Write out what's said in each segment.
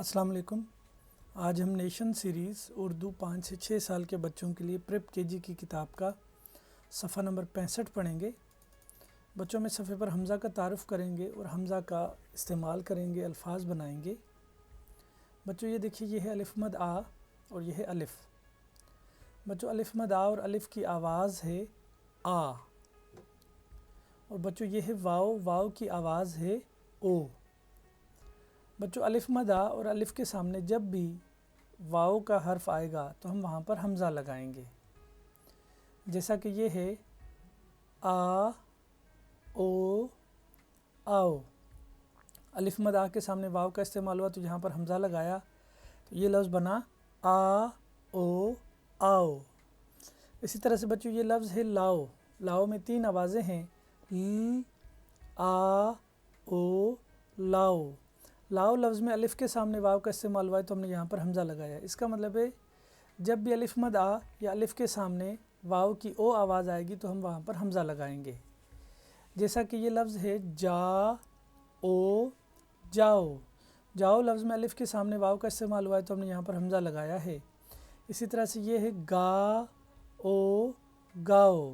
السلام علیکم۔ آج ہم نیشن سیریز اردو 5 سے 6 سال کے بچوں کے لیے پریپ کے جی کی کتاب کا صفحہ نمبر 65 پڑھیں گے۔ بچوں میں صفحے پر حمزہ کا تعارف کریں گے اور حمزہ کا استعمال کریں گے، الفاظ بنائیں گے۔ بچوں یہ دیکھیے، یہ ہے الف مد آ اور یہ ہے الف۔ بچوں الف مد آ اور الف کی آواز ہے آ، اور بچوں یہ ہے واو، واو کی آواز ہے او۔ بچوں الف مد آ اور الف کے سامنے جب بھی واو کا حرف آئے گا تو ہم وہاں پر حمزہ لگائیں گے، جیسا کہ یہ ہے آ او آؤ۔ الف مد آ کے سامنے واو کا استعمال ہوا تو یہاں پر حمزہ لگایا تو یہ لفظ بنا آ او آؤ۔ اسی طرح سے بچوں یہ لفظ ہے لاؤ۔ لاؤ میں 3 آوازیں ہیں، ل آ او لاؤ۔ لاؤ لفظ میں الف کے سامنے واو کا استعمال ہوا ہے تو ہم نے یہاں پر حمزہ لگایا۔ اس کا مطلب ہے جب بھی الف مد آ یا الف کے سامنے واو کی او آواز آئے گی تو ہم وہاں پر حمزہ لگائیں گے، جیسا کہ یہ لفظ ہے جا او جاؤ۔ جاؤ لفظ میں الف کے سامنے واو کا استعمال ہوا ہے تو ہم نے یہاں پر حمزہ لگایا ہے۔ اسی طرح سے یہ ہے گا او گاؤ۔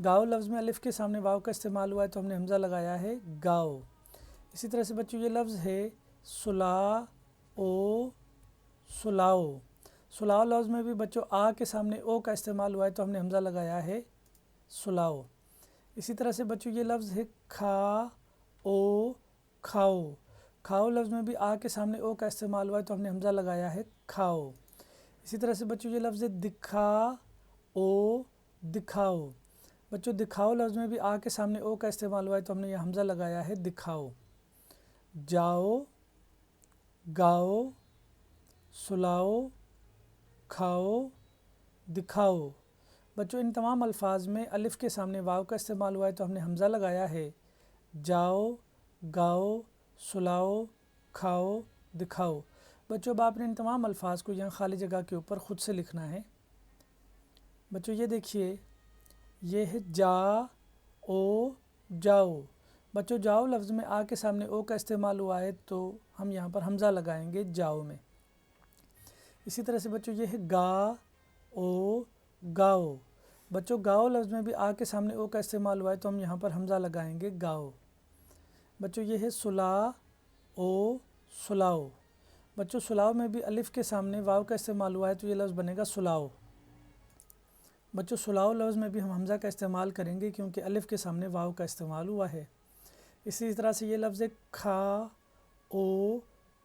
گاؤ لفظ میں الف کے سامنے واو کا استعمال ہوا ہے تو ہم نے حمزہ لگایا ہے گاؤ۔ اسی طرح سے بچوں یہ لفظ ہے سلا او سلاؤ۔ سلاؤ لفظ میں بھی بچوں آ کے سامنے او کا استعمال ہوا ہے تو ہم نے حمزہ لگایا ہے سلاؤ۔ اسی طرح سے بچوں یہ لفظ ہے کھا او کھاؤ۔ کھاؤ لفظ میں بھی آ کے سامنے او کا استعمال ہوا ہے تو ہم نے حمزہ لگایا ہے کھاؤ۔ اسی طرح سے بچوں یہ لفظ ہے دکھا او دکھاؤ۔ بچوں دکھاؤ لفظ میں بھی آ کے سامنے او کا استعمال ہوا ہے تو ہم نے یہ حمزہ لگایا ہے دکھاؤ۔ جاؤ گاؤ سلاؤ کھاؤ دکھاؤ۔ بچوں ان تمام الفاظ میں الف کے سامنے واو کا استعمال ہوا ہے تو ہم نے حمزہ لگایا ہے جاؤ گاؤ سلاؤ کھاؤ دکھاؤ۔ بچوں اب آپ نے ان تمام الفاظ کو یہاں خالی جگہ کے اوپر خود سے لکھنا ہے۔ بچوں یہ دیکھیے، یہ ہے جا او جاؤ۔ بچوں جاؤ لفظ میں آ کے سامنے او کا استعمال ہوا ہے تو ہم یہاں پر حمزہ لگائیں گے جاؤ میں۔ اسی طرح سے بچوں یہ ہے گا او گاؤ۔ بچوں گاؤ لفظ میں بھی آ کے سامنے او کا استعمال ہوا ہے تو ہم یہاں پر حمزہ لگائیں گے گاؤ۔ بچوں یہ ہے سلا او سلاؤ۔ بچوں سلاؤ میں بھی الف کے سامنے واو کا استعمال ہوا ہے تو یہ لفظ بنے گا سلاؤ۔ بچوں سلاؤ لفظ میں بھی ہم حمزہ کا استعمال کریں گے کیونکہ الف کے سامنے واو کا استعمال ہوا ہے۔ اسی طرح سے یہ لفظ ہے کھا او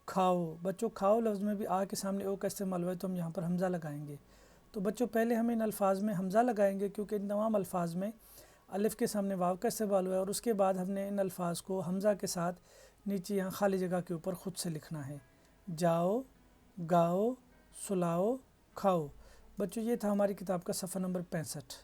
کھاؤ۔ بچوں کھاؤ لفظ میں بھی آ کے سامنے او کا استعمال ہوا ہے تو ہم یہاں پر حمزہ لگائیں گے۔ تو بچوں پہلے ہم ان الفاظ میں حمزہ لگائیں گے کیونکہ ان تمام الفاظ میں الف کے سامنے واو کا استعمال ہوا ہے، اور اس کے بعد ہم نے ان الفاظ کو حمزہ کے ساتھ نیچے یہاں خالی جگہ کے اوپر خود سے لکھنا ہے، جاؤ گاؤ سلاؤ کھاؤ۔ بچوں یہ تھا ہماری کتاب کا صفحہ نمبر 65۔